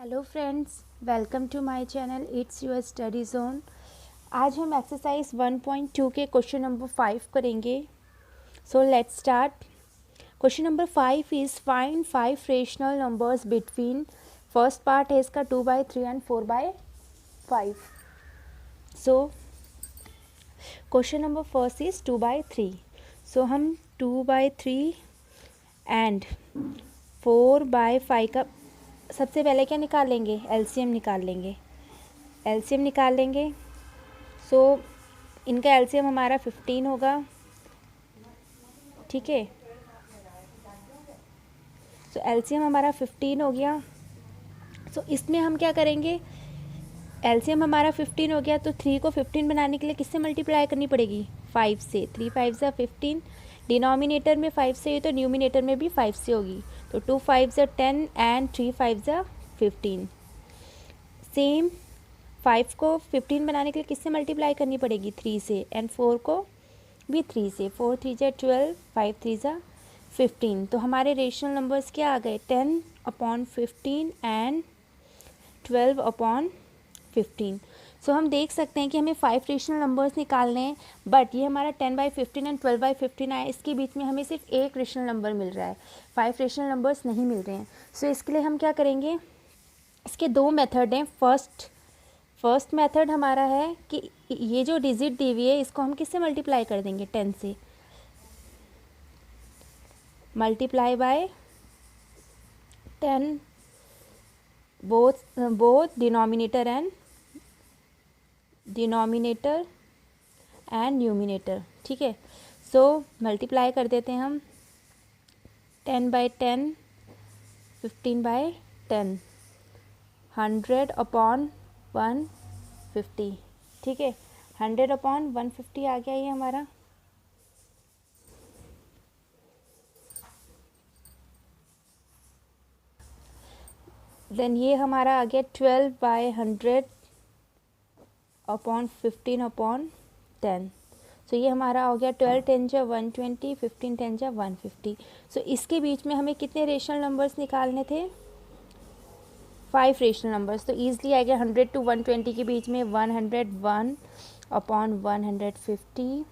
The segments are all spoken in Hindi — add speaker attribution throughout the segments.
Speaker 1: Hello friends, welcome to my channel it's your study zone. आज हम एक्सरसाइज 1.2 के क्वेश्चन नंबर 5 करेंगे। So let's start. Question number 5 is find 5 rational numbers between. First part है इसका 2/3 and 4/5। So question number first is 2/3। सो हम 2/3 एंड 4/5 का सबसे पहले क्या निकाल लेंगे, एलसीएम निकाल लेंगे। एलसीएम निकाल लेंगे। सो इनका एलसीएम हमारा 15 होगा, ठीक है। सो एलसीएम हमारा 15 हो गया। सो इसमें हम क्या करेंगे, एलसीएम हमारा 15 हो गया तो 3 को 15 बनाने के लिए किससे मल्टीप्लाई करनी पड़ेगी, 5 से। 3 5 ज़ा 15, डिनोमिनेटर में 5 से हुई तो न्यूमिनेटर में भी 5 से होगी। तो 2 5 ज़ा 10 एंड 3 5 ज़ा 15। सेम 5 को 15 बनाने के लिए किससे मल्टीप्लाई करनी पड़ेगी, 3 से। एंड 4 को भी 3 से। 4 3 ज़ा 12, 5 3 ज़ा 15। तो हमारे रेशनल नंबर्स क्या आ गए, 10/15 एंड 12/15। सो हम देख सकते हैं कि हमें 5 रेशनल नंबर्स निकालने हैं, बट ये हमारा 10/15 एंड 12/15 आया। इसके बीच में हमें सिर्फ एक रेशनल नंबर मिल रहा है, 5 रेशनल नंबर्स नहीं मिल रहे हैं। सो इसके लिए हम क्या करेंगे, इसके दो मेथड हैं। फर्स्ट मेथड हमारा है कि ये जो डिजिट दी हुई है इसको हम किससे मल्टीप्लाई कर देंगे, 10 से। Multiply by 10 both denominator and numerator, ठीक है। सो मल्टीप्लाई कर देते हैं हम 10/10, 15/10, 100/150, ठीक है। 100/150 आ गया ये हमारा। देन ये हमारा आ गया 12/100/15/10। सो ये हमारा हो गया 12 10 × 120, 15 10 × 150। सो इसके बीच में हमें कितने रेशनल नंबर्स निकालने थे, 5 रेशनल नंबर्स। तो ईजिली आ गया 100 to 120 के बीच में 101/150,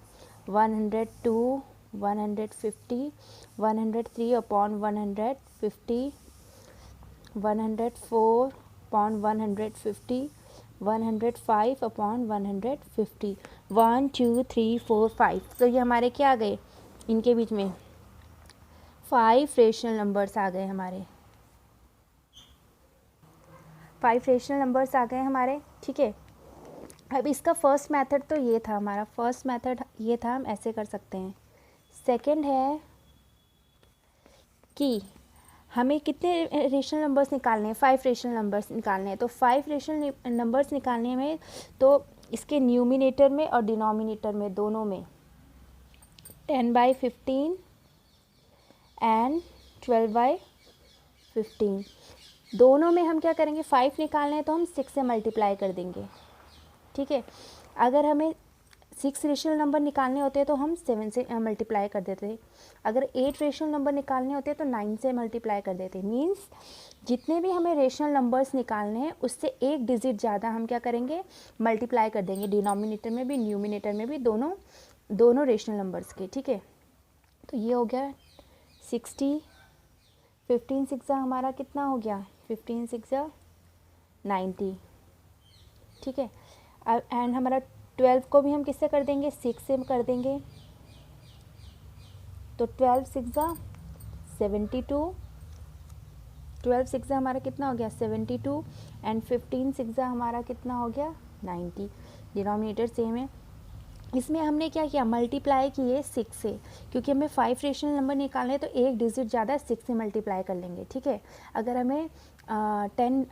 Speaker 1: 102, 150, 103/150, 104/150, 105/150, 1 2 3 4 5। तो ये हमारे क्या आ गए, इनके बीच में 5 रेशनल नंबर्स आ गए हमारे, 5 रेशनल नंबर्स आ गए हमारे, ठीक है। अब इसका फर्स्ट मेथड तो ये था, हमारा फर्स्ट मेथड ये था, हम ऐसे कर सकते हैं। सेकंड है कि हमें कितने रेशनल नंबर्स निकालने हैं, 5 रेशनल नंबर्स निकालने हैं। तो 5 रेशनल नंबर्स निकालने में तो इसके न्यूमिनेटर में और डिनोमिनेटर में दोनों में 10/15 एंड 12/15 दोनों में हम क्या करेंगे, 5 निकालने हैं तो हम 6 से मल्टीप्लाई कर देंगे, ठीक है। अगर हमें 6 रेशनल नंबर निकालने होते हैं तो हम 7 से मल्टीप्लाई कर देते हैं। अगर 8 रेशनल नंबर निकालने होते हैं तो 9 से मल्टीप्लाई कर देते हैं। मीन्स जितने भी हमें रेशनल नंबर्स निकालने हैं उससे एक डिजिट ज़्यादा हम क्या करेंगे, मल्टीप्लाई कर देंगे, डिनोमिनेटर में भी न्यूमिनेटर में भी, दोनों रेशनल नंबर्स के, ठीक है। तो ये हो गया 60, 15 6 हमारा कितना हो गया, 15 6 90, ठीक है। एंड हमारा 12 को भी हम किससे कर देंगे, 6 से कर देंगे। तो 12 6 72, 12 6 हमारा कितना हो गया, 72। एंड 15 6 हमारा कितना हो गया, 90। डिनोमिनेटर सेम है। इसमें हमने क्या किया, मल्टीप्लाई किए 6 से, क्योंकि हमें 5 रेशनल नंबर निकालने तो एक डिजिट ज़्यादा 6 से मल्टीप्लाई कर लेंगे, ठीक है। अगर हमें 10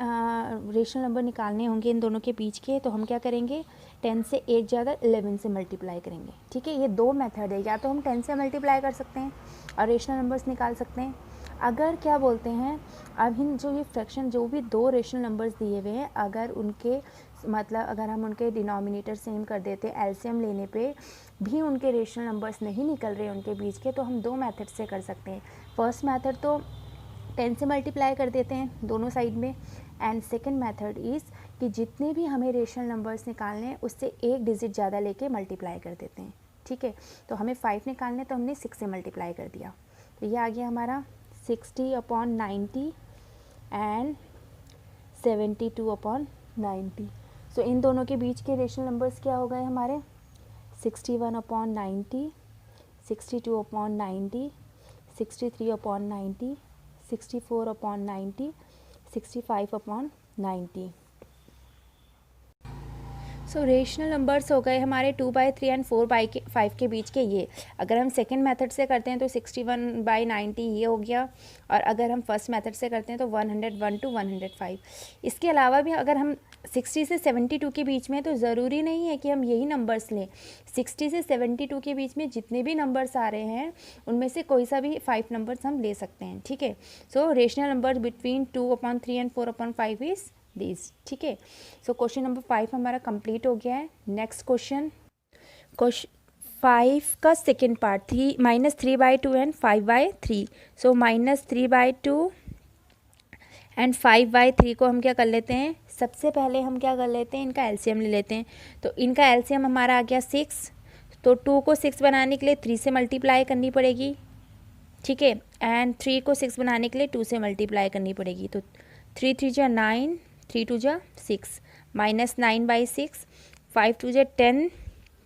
Speaker 1: रेशनल नंबर निकालने होंगे इन दोनों के बीच के, तो हम क्या करेंगे, 10 से एक ज़्यादा 11 से मल्टीप्लाई करेंगे, ठीक है। ये दो मेथड है, या तो हम 10 से मल्टीप्लाई कर सकते हैं और रेशनल नंबर्स निकाल सकते हैं। अगर क्या बोलते हैं, अब इन जो ये फ्रैक्शन जो भी दो रेशनल नंबर्स दिए हुए हैं, अगर उनके मतलब अगर हम उनके डिनोमिनेटर सेम कर देते, एलसीएम लेने पे भी उनके रेशनल नंबर्स नहीं निकल रहे उनके बीच के, तो हम दो मेथड से कर सकते हैं। फर्स्ट मेथड तो 10 से मल्टीप्लाई कर देते हैं दोनों साइड में, एंड सेकंड मेथड इज़ कि जितने भी हमें रेशनल नंबर्स निकालने हैं उससे एक डिजिट ज़्यादा लेके मल्टीप्लाई कर देते हैं, ठीक है। तो हमें 5 निकालने तो हमने 6 से मल्टीप्लाई कर दिया, तो ये आ गया हमारा 60/90 एंड 72/90। सो इन दोनों के बीच के रेशनल नंबर्स क्या हो गए हमारे, 61/90, 62/90, 63/90, 64/90, 65/90। सो रेशनल नंबर्स हो गए हमारे 2/3 एंड 4/5 के बीच के ये। अगर हम सेकंड मेथड से करते हैं तो 61/90 ये हो गया, और अगर हम फर्स्ट मेथड से करते हैं तो 101 to 105। इसके अलावा भी अगर हम 60 से 72 के बीच में, तो ज़रूरी नहीं है कि हम यही नंबर्स लें। 60 से 72 के बीच में जितने भी नंबर्स आ रहे हैं उनमें से कोई सा भी 5 नंबर्स हम ले सकते हैं, ठीक है। So rational numbers between 2/3 and 4/5 is this, ठीक है। सो क्वेश्चन नंबर 5 हमारा कंप्लीट हो गया है। नेक्स्ट क्वेश्चन 5 का second part, -3/2 and 5/3। So -3/2 and 5/3 को हम क्या कर लेते हैं, सबसे पहले हम क्या कर लेते हैं, इनका एलसीएम ले लेते हैं। तो इनका एलसीएम हमारा आ गया 6, तो 2 को 6 बनाने के लिए 3 से मल्टीप्लाई करनी पड़ेगी, ठीक है। एंड 3 को 6 बनाने के लिए 2 से मल्टीप्लाई करनी पड़ेगी। तो 3 3 जा 9, 3 2 जा 6, -9/6, 5 2 जा 10,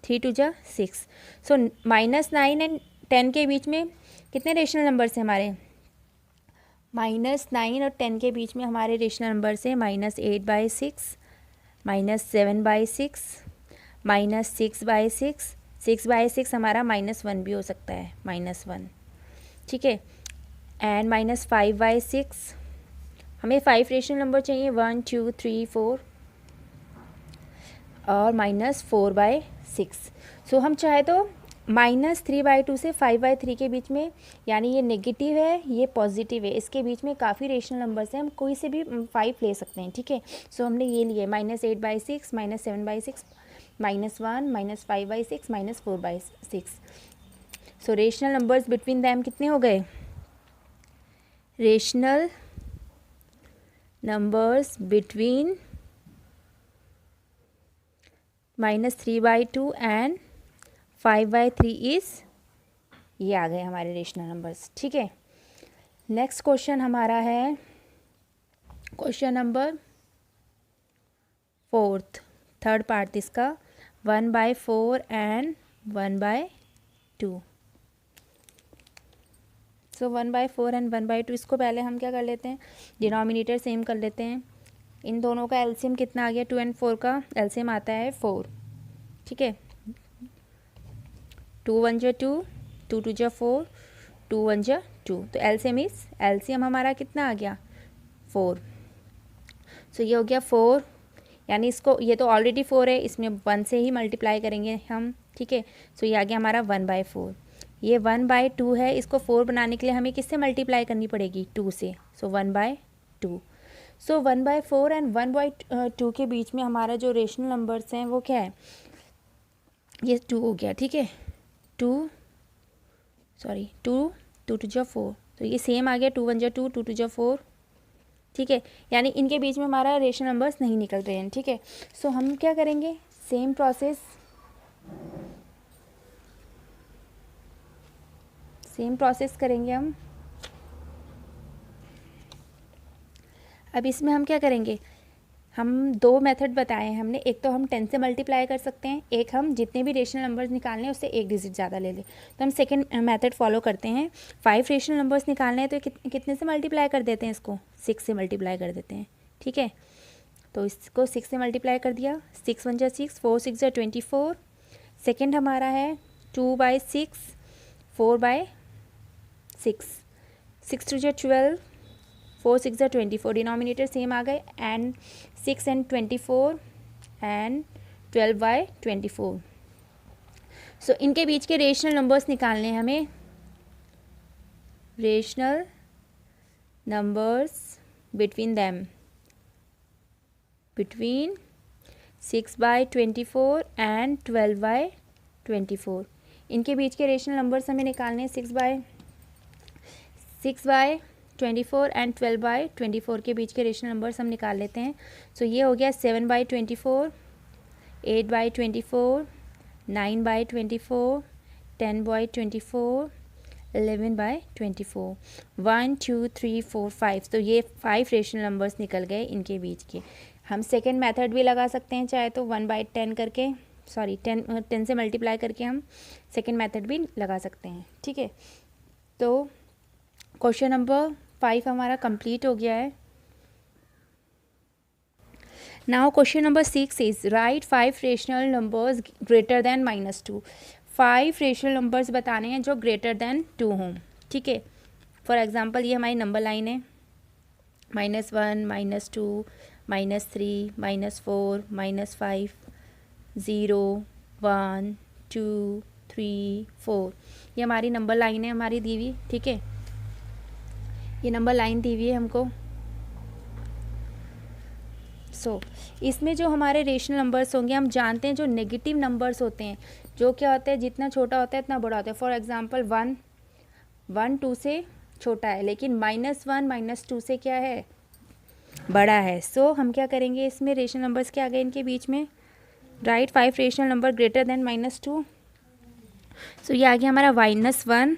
Speaker 1: 3 2 जा 6। सो -9 एंड 10 के बीच में कितने रेशनल नंबर्स हैं हमारे, -9 और 10 के बीच में हमारे रेशनल नंबर्स हैं -8/6, -7/6, -6/6, 6/6 हमारा -1 भी हो सकता है, -1, ठीक है। एंड -5/6, हमें 5 रेशनल नंबर चाहिए, 1 2 3 4, और -4/6। सो हम चाहे तो -3/2 से 5/3 के बीच में, यानी ये नेगेटिव है ये पॉजिटिव है, इसके बीच में काफ़ी रेशनल नंबर्स हैं, हम कोई से भी 5 ले सकते हैं, ठीक है। सो हमने ये लिए -8/6, -7/6, -1, -5/6, -4/6। सो रेशनल नंबर्स बिटवीन दैम कितने हो गए, rational numbers between -3/2 and 5/3 is, ये आ गए हमारे रेशनल नंबर्स, ठीक है। नेक्स्ट क्वेश्चन हमारा है क्वेश्चन नंबर 4, थर्ड पार्ट इसका, 1/4 एंड 1/2। सो 1/4 एंड 1/2, इसको पहले हम क्या कर लेते हैं, डिनोमिनेटर सेम कर लेते हैं। इन दोनों का एलसीएम कितना आ गया, 2 एंड 4 का एलसीएम आता है 4, ठीक है। 2 1 जा 2, 2 2 जा 4, 2 1 जा 2, तो एलसीएम हमारा कितना आ गया, 4। सो ये हो गया 4, यानी इसको, ये तो ऑलरेडी 4 है, इसमें 1 से ही मल्टीप्लाई करेंगे हम, ठीक है। सो ये आ गया हमारा 1/4। ये 1/2 है, इसको 4 बनाने के लिए हमें किससे मल्टीप्लाई करनी पड़ेगी, 2 से। सो 1/2। सो 1/4 एंड 1/2 के बीच में हमारा जो रेशनल नंबर्स हैं वो क्या है, ये 2 हो गया, ठीक है। 2 2 2 जा 4, तो ये सेम आ गया, 2 1 जा 2, 2 2 जा 4, ठीक है। यानी इनके बीच में हमारा रेशनल नंबर्स नहीं निकल रहे हैं, ठीक है। सो हम क्या करेंगे, सेम प्रोसेस करेंगे हम। अब इसमें हम क्या करेंगे, हम 2 मेथड बताए हैं हमने, एक तो हम 10 से मल्टीप्लाई कर सकते हैं, एक हम जितने भी रेशनल नंबर्स निकालने हैं उससे एक डिजिट ज़्यादा ले लें। तो हम सेकंड मेथड फॉलो करते हैं। 5 रेशनल नंबर्स निकालने हैं तो कितने से मल्टीप्लाई कर देते हैं, इसको 6 से मल्टीप्लाई कर देते हैं, ठीक है। तो इसको 6 से मल्टीप्लाई कर दिया, 6 1 जा 6, 4 6 जा 24। सेकेंड हमारा है 2/6, 4/6, 6 2 जा 12, 4 6 जा 24, डिनोमिनेटर सेम आ गए, एंड 6 एंड 24 एंड 12/24। सो इनके बीच के रेशनल नंबर्स निकालने हैं हमें, rational numbers between them, between 6/24 and 12/24। इनके बीच के रेशनल नंबर्स हमें निकालने हैं, 6/24 24 एंड 12/24 के बीच के रेशनल नंबर्स हम निकाल लेते हैं. सो ये हो गया 7/24, 8/24, 9/24, 10/24, 11/24, 1 2 3 4 5. तो ये 5 रेशनल नंबर्स निकल गए इनके बीच के. हम सेकेंड मेथड भी लगा सकते हैं, चाहे तो 1/10 करके, सॉरी 10 से मल्टीप्लाई करके हम सेकेंड मेथड भी लगा सकते हैं. ठीक है, तो क्वेश्चन नंबर 5 हमारा कंप्लीट हो गया है. Now question number 6 is right 5 rational numbers greater than -2. 5 rational numbers बताने हैं जो ग्रेटर देन 2 हों. ठीक है, फॉर एग्जांपल ये हमारी नंबर लाइन है, -1, -2, -3, -4, -5, 0, 1 2 3 4. ये हमारी नंबर लाइन है हमारी दी हुई. ठीक है, ये नंबर लाइन दी हुई है हमको. सो इसमें जो हमारे रेशनल नंबर्स होंगे, हम जानते हैं जो नेगेटिव नंबर्स होते हैं, जो क्या होते हैं, जितना छोटा होता है इतना बड़ा होता है. फॉर एग्जांपल 1 2 से छोटा है, लेकिन -1 -2 से क्या है, बड़ा है. सो हम क्या करेंगे, इसमें रेशनल नंबर्स क्या आ गए इनके बीच में, right 5 rational number greater than -2. सो ये आ गया हमारा -1.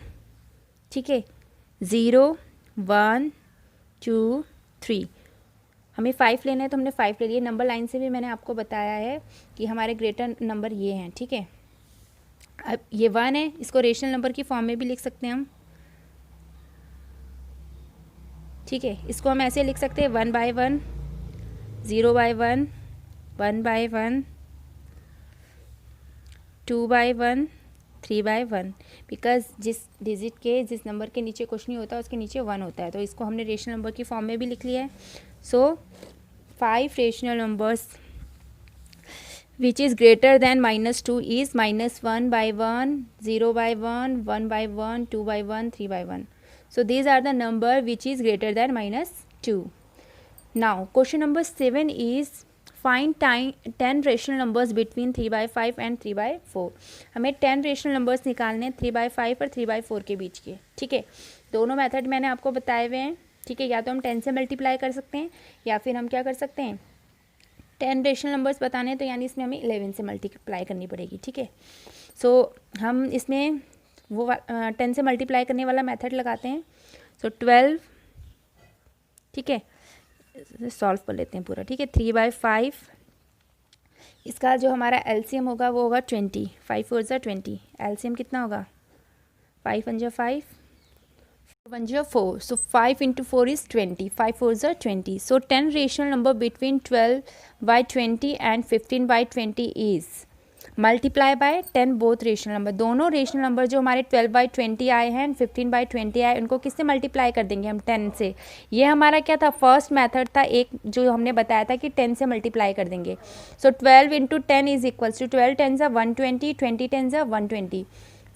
Speaker 1: ठीक है, 0 1 2 3. हमें 5 लेना है तो हमने 5 ले लिए. नंबर लाइन से भी मैंने आपको बताया है कि हमारे ग्रेटर नंबर ये हैं. ठीक है, अब ये 1 है, इसको रेशनल नंबर की फॉर्म में भी लिख सकते हैं हम. ठीक है, इसको हम ऐसे लिख सकते हैं 1/1, 0/1, 1/1, 2/1, 3/1. बिकॉज जिस डिजिट के, जिस नंबर के नीचे कुछ नहीं होता उसके नीचे 1 होता है, तो इसको हमने रेशनल नंबर की फॉर्म में भी लिख लिया है. सो 5 rational numbers which is greater than -2 is -1/1, 0/1, 1/1, 2/1, 3/1. So these are the number which is greater than -2. Now question number 7 is find 10 rational numbers between 3/5 and 3/4. हमें 10 रेशनल नंबर्स निकालने 3/5 और 3/4 के बीच के. ठीक है, दोनों मेथड मैंने आपको बताए हुए हैं. ठीक है, या तो हम 10 से मल्टीप्लाई कर सकते हैं, या फिर हम क्या कर सकते हैं, 10 रेशनल नंबर्स बताने हैं तो यानी इसमें हमें 11 से मल्टीप्लाई करनी पड़ेगी. ठीक है, सो हम इसमें वो 10 से मल्टीप्लाई करने वाला मेथड लगाते हैं. सो 12. ठीक है, सॉल्व कर लेते हैं पूरा. ठीक है, 3/5, इसका जो हमारा एलसीएम होगा वो होगा 20. 5 4 ज़ा 20. एलसीएम कितना होगा, 5 1 ज़ा 5, 1 ज़ा 4. सो 5 into 4 is 20. 5 4 ज़ा 20. So 10 rational number between 12/20 and 15/20 is multiply by 10 both rational number. दोनों रेशनल नंबर जो हमारे 12/20 आए हैं, 15/20 आए, उनको किससे मल्टीप्लाई कर देंगे हम, 10 से. ये हमारा क्या था, फर्स्ट मेथड था एक जो हमने बताया था कि 10 से मल्टीप्लाई कर देंगे. सो 12 into 10 is equals to 12 10 ज़ा 120, 20 10 ज़ा 120,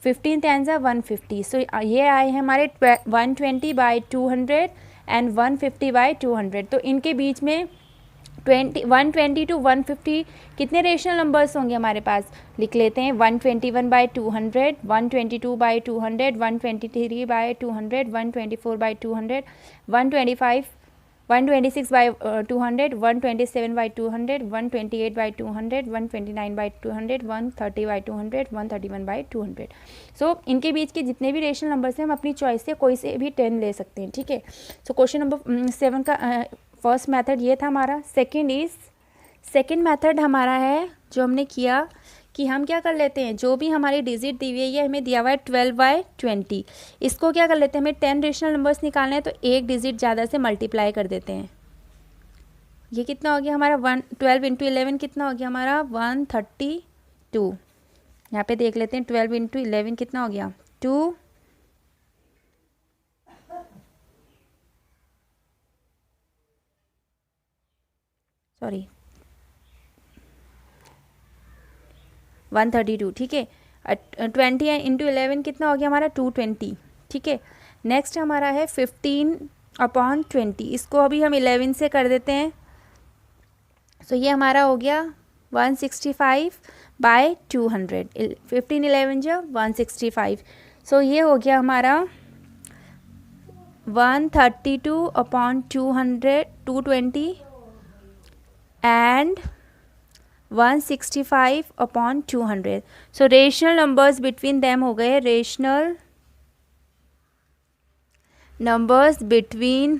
Speaker 1: 15 10 ज़ा 150. सो ये आए हैं हमारे 120/200 एंड 150/200. तो इनके बीच में 120 to 150 कितने रेशनल नंबर्स होंगे हमारे पास, लिख लेते हैं. 121/200, 122/200, 123/200, 124/200, 125, 126/200, 127/200, 128/200, 129/200, 130/200, 131/200. सो इनके बीच के जितने भी रेशनल नंबर्स हैं हम अपनी चॉइस से कोई से भी 10 ले सकते हैं. ठीक है, सो क्वेश्चन नंबर 7 का फर्स्ट मेथड ये था हमारा. सेकंड मेथड हमारा है जो हमने किया कि हम क्या कर लेते हैं, जो भी हमारी डिजिट दी हुई है, ये हमें दिया हुआ है 12/20, इसको क्या कर लेते हैं, हमें 10 रेशनल नंबर्स निकालने हैं तो एक डिजिट ज़्यादा से मल्टीप्लाई कर देते हैं. ये कितना हो गया हमारा 12 into 11 कितना हो गया हमारा 132. यहाँ पे देख लेते हैं 12 into 11 कितना हो गया 2. सॉरी 132. ठीक है, 20 into 11 कितना हो गया हमारा 220. ठीक है, नेक्स्ट हमारा है 15/20, इसको अभी हम 11 से कर देते हैं. सो ये हमारा हो गया 165/200. 15 11 जो 165. सो ये हो गया हमारा 132 upon 220 and 165 upon 200. So rational numbers between them हो गए rational numbers between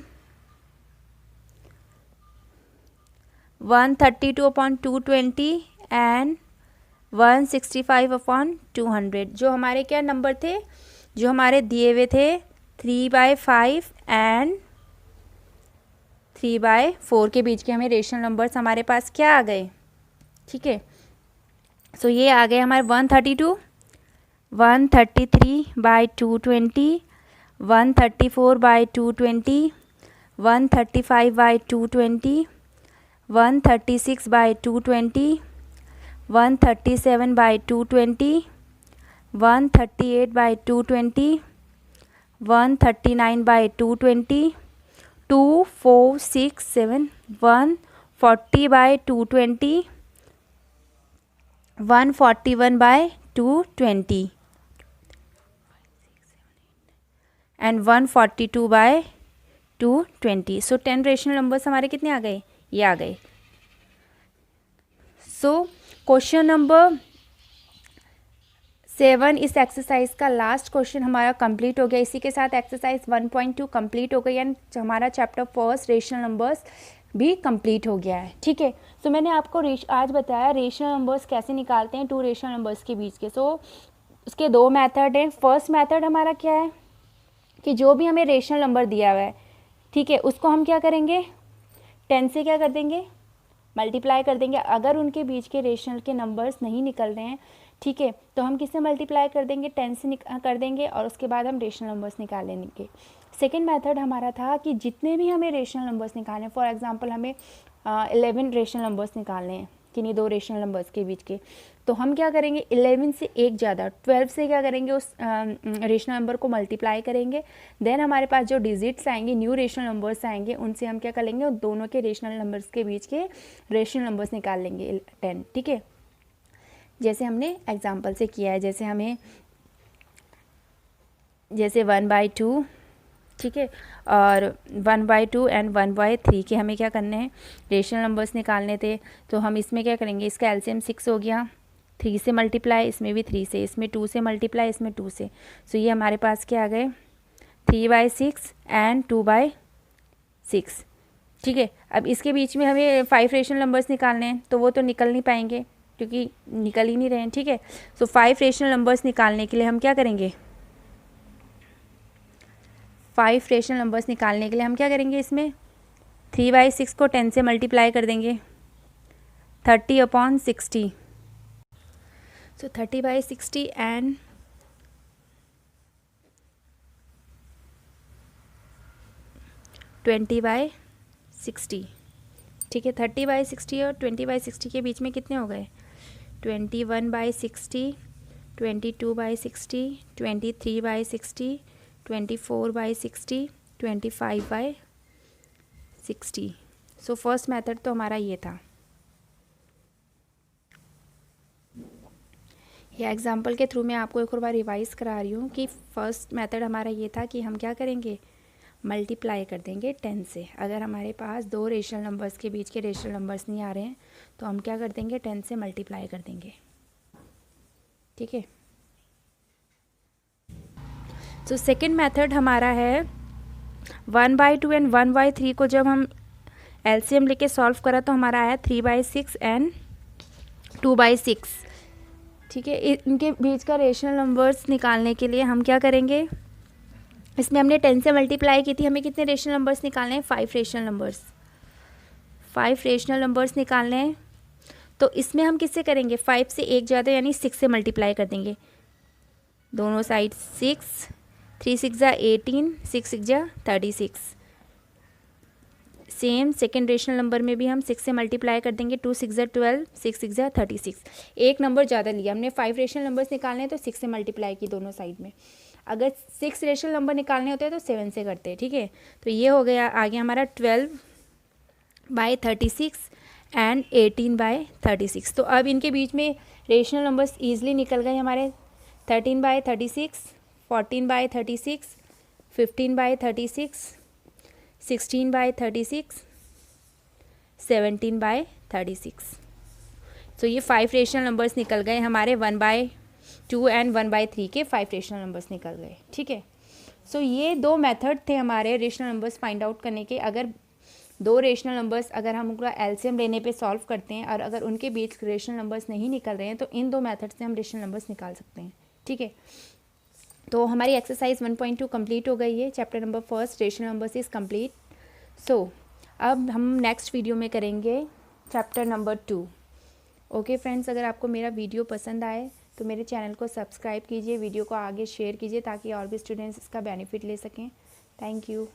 Speaker 1: 132 upon 220 and 165 upon 200. जो हमारे क्या नंबर थे, जो हमारे दिए हुए थे 3/5 एंड 3/4 के बीच के हमें रेशनल नंबर्स हमारे पास क्या आ गए, ठीक है. सो ये आ गए हमारे 132, 133/220, 134/220, 135/220, 136/220, 137/220, 138/220, 139/220, 2, 4, 6, 7, 140/220, 141/220 एंड 142/220. सो 10 रेशनल नंबर्स हमारे कितने आ गए, ये आ गए. सो क्वेश्चन नंबर 7 इस एक्सरसाइज का लास्ट क्वेश्चन हमारा कंप्लीट हो गया. इसी के साथ एक्सरसाइज 1.2 कंप्लीट हो गई एंड हमारा चैप्टर फर्स्ट रेशनल नंबर्स भी कंप्लीट हो गया है, ठीक है. सो मैंने आपको आज बताया रेशनल नंबर्स कैसे निकालते हैं टू रेशनल नंबर्स के बीच के. सो उसके दो मेथड हैं. फर्स्ट मेथड हमारा क्या है कि जो भी हमें रेशनल नंबर दिया हुआ है, ठीक है, उसको हम क्या करेंगे 10 से क्या कर देंगे, मल्टीप्लाई कर देंगे. अगर उनके बीच के रेशनल के नंबर्स नहीं निकल रहे हैं, ठीक है, तो हम किससे मल्टीप्लाई कर देंगे, 10 से कर देंगे और उसके बाद हम रेशनल नंबर्स निकाल लेंगे. सेकेंड मेथड हमारा था कि जितने भी हमें रेशनल नंबर्स निकालने, फॉर एग्जांपल हमें 11 रेशनल नंबर्स निकालने हैं किन्हीं दो रेशनल नंबर्स के बीच के, तो हम क्या करेंगे 11 से एक ज़्यादा 12 से क्या करेंगे उस रेशनल नंबर को मल्टीप्लाई करेंगे. देन हमारे पास जो डिजिट्स आएंगे, न्यू रेशनल नंबर्स आएंगे, उनसे हम क्या कर लेंगे, उन दोनों के रेशनल नंबर्स के बीच के रेशनल नंबर्स निकाल लेंगे 10, ठीक है, जैसे हमने एग्जाम्पल से किया है. जैसे 1/2, ठीक है, और 1/2 एंड 1/3 के हमें क्या करने हैं, रेशनल नंबर्स निकालने थे. तो हम इसमें क्या करेंगे, इसका एलसीएम 6 हो गया, 3 से मल्टीप्लाई, इसमें भी 3 से, इसमें 2 से मल्टीप्लाई, इसमें 2 से. सो ये हमारे पास क्या आ गए 3/6 एंड 2/6, ठीक है. अब इसके बीच में हमें 5 रेशनल नंबर्स निकालने हैं, तो वो तो निकल नहीं पाएंगे क्योंकि निकल ही नहीं रहे हैं, ठीक है. सो 5 रेशनल नंबर्स निकालने के लिए हम क्या करेंगे, 5 रेशनल नंबर्स निकालने के लिए हम क्या करेंगे, इसमें 3/6 को 10 से मल्टीप्लाई कर देंगे, 30/60. सो 30/60 एंड 20/60, ठीक है. 30/60 और 20/60 के बीच में कितने हो गए, 21/60, 22/60, 23/60, 24/60, 25/60. सो फर्स्ट मेथड तो हमारा ये था. ये एग्जाम्पल के थ्रू मैं आपको एक और बार रिवाइज करा रही हूँ कि फर्स्ट मेथड हमारा ये था कि हम क्या करेंगे, मल्टीप्लाई कर देंगे 10 से. अगर हमारे पास दो रेशनल नंबर्स के बीच के रेशनल नंबर्स नहीं आ रहे हैं तो हम क्या कर देंगे 10 से मल्टीप्लाई कर देंगे, ठीक है. तो सेकेंड मेथड हमारा है 1/2 एंड 1/3 को जब हम एलसीएम लेके सॉल्व करा तो हमारा आया 3/6 एंड 2/6, ठीक है. इनके बीच का रेशनल नंबर्स निकालने के लिए हम क्या करेंगे, इसमें हमने 10 से मल्टीप्लाई की थी, हमें कितने रेशनल नंबर्स निकालने हैं, 5 रेशनल नंबर्स, 5 रेशनल नंबर्स निकालने हैं. तो इसमें हम किससे करेंगे, 5 से एक ज़्यादा यानी 6 से मल्टीप्लाई कर देंगे दोनों side. 6, 3 6 18, 6 6 36. Same second rational number में भी हम 6 से मल्टीप्लाई कर देंगे, 2 6 12, 6 6 36. एक नंबर ज़्यादा लिया हमने, 5 रेशनल नंबर्स निकालने हैं तो 6 से मल्टीप्लाई की दोनों साइड में. अगर 6 रेशनल नंबर निकालने होते हैं तो 7 से करते हैं, ठीक है. तो ये हो गया, आ गया हमारा 12/36 एंड 18/36. तो अब इनके बीच में रेशनल नंबर्स ईजिली निकल गए हमारे, 13/36, 14/36, 15/36, 16/36, 17/36। सो ये 5 रेशनल नंबर्स निकल गए हमारे, 1/2 एंड 1/3 के 5 रेशनल नंबर्स निकल गए। ठीक है, सो ये 2 मेथड थे हमारे रेशनल नंबर्स फाइंड आउट करने के। अगर 2 रेशनल नंबर्स अगर हम उनका एलसीएम लेने पे सॉल्व करते हैं और अगर उनके बीच रेशनल नंबर्स नहीं निकल रहे हैं तो इन 2 मेथड से हम रेशनल नंबर्स निकाल सकते हैं। ठीक है, तो हमारी एक्सरसाइज 1.2 कंप्लीट हो गई है। Chapter number 1 rational numbers is complete. So अब हम नेक्स्ट वीडियो में करेंगे चैप्टर नंबर 2। ओके फ्रेंड्स, अगर आपको मेरा वीडियो पसंद आए तो मेरे चैनल को सब्सक्राइब कीजिए, वीडियो को आगे शेयर कीजिए ताकि और भी स्टूडेंट्स इसका बेनिफिट ले सकें। Thank you.